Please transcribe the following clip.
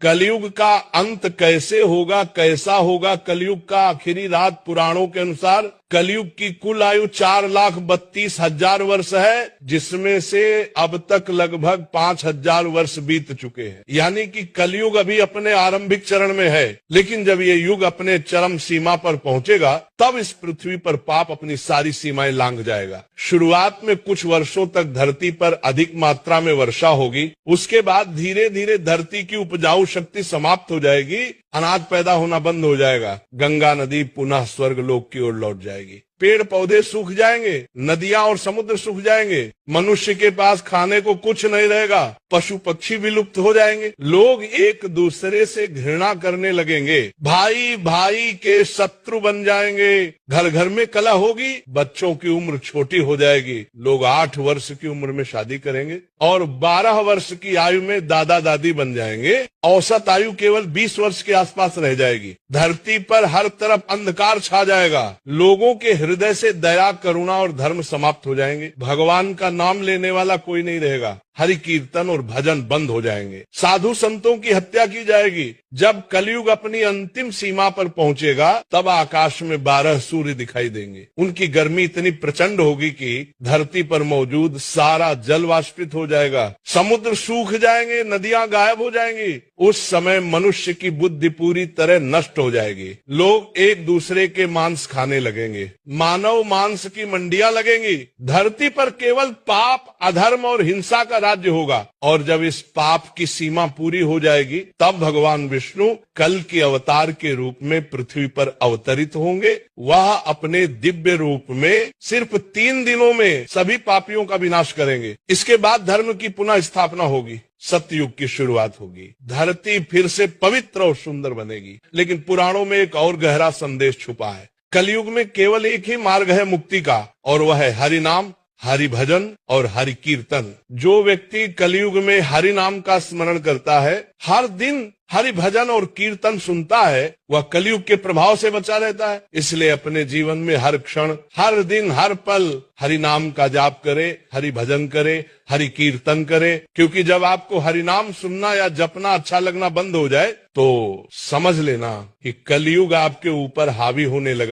कलयुग का अंत कैसे होगा, कैसा होगा कलयुग का आखिरी रात? पुराणों के अनुसार कलयुग की कुल आयु 4,32,000 वर्ष है, जिसमें से अब तक लगभग 5,000 वर्ष बीत चुके हैं। यानी कि कलयुग अभी अपने आरंभिक चरण में है, लेकिन जब ये युग अपने चरम सीमा पर पहुंचेगा तब इस पृथ्वी पर पाप अपनी सारी सीमाएं लांघ जाएगा। शुरुआत में कुछ वर्षों तक धरती पर अधिक मात्रा में वर्षा होगी, उसके बाद धीरे धीरे धरती की उपजाऊ शक्ति समाप्त हो जाएगी, अनाज पैदा होना बंद हो जाएगा, गंगा नदी पुनः स्वर्ग लोक की ओर लौट जाएगी, पेड़ पौधे सूख जाएंगे, नदियां और समुद्र सूख जाएंगे, मनुष्य के पास खाने को कुछ नहीं रहेगा, पशु पक्षी विलुप्त हो जाएंगे, लोग एक दूसरे से घृणा करने लगेंगे, भाई भाई के शत्रु बन जाएंगे, घर घर में कलह होगी, बच्चों की उम्र छोटी हो जाएगी, लोग 8 वर्ष की उम्र में शादी करेंगे और 12 वर्ष की आयु में दादा दादी बन जाएंगे, औसत आयु केवल 20 वर्ष के आसपास रह जाएगी। धरती पर हर तरफ अंधकार छा जाएगा, लोगों के हृदय से दया, करुणा और धर्म समाप्त हो जाएंगे, भगवान का नाम लेने वाला कोई नहीं रहेगा, हरि कीर्तन और भजन बंद हो जाएंगे, साधु संतों की हत्या की जाएगी। जब कलयुग अपनी अंतिम सीमा पर पहुंचेगा तब आकाश में 12 सूर्य दिखाई देंगे, उनकी गर्मी इतनी प्रचंड होगी कि धरती पर मौजूद सारा जल वाष्पित हो जाएगा, समुद्र सूख जाएंगे, नदियां गायब हो जाएंगी। उस समय मनुष्य की बुद्धि पूरी तरह नष्ट हो जाएगी, लोग एक दूसरे के मांस खाने लगेंगे, मानव मांस की मंडियां लगेंगी, धरती पर केवल पाप, अधर्म और हिंसा का राज्य होगा। और जब इस पाप की सीमा पूरी हो जाएगी तब भगवान विष्णु कल के अवतार के रूप में पृथ्वी पर अवतरित होंगे। वह अपने दिव्य रूप में सिर्फ 3 दिनों में सभी पापियों का विनाश करेंगे। इसके बाद धर्म की पुनः स्थापना होगी, सतयुग की शुरुआत होगी, धरती फिर से पवित्र और सुंदर बनेगी। लेकिन पुराणों में एक और गहरा संदेश छुपा है। कलयुग में केवल एक ही मार्ग है मुक्ति का, और वह है हरि नाम, हरि भजन और हरि कीर्तन। जो व्यक्ति कलयुग में हरि नाम का स्मरण करता है, हर दिन हरि भजन और कीर्तन सुनता है, वह कलयुग के प्रभाव से बचा रहता है। इसलिए अपने जीवन में हर क्षण, हर दिन, हर पल हरि नाम का जाप करे, हरि भजन करे, हरि कीर्तन करे। क्योंकि जब आपको हरि नाम सुनना या जपना अच्छा लगना बंद हो जाए तो समझ लेना कि कलयुग आपके ऊपर हावी होने लगा।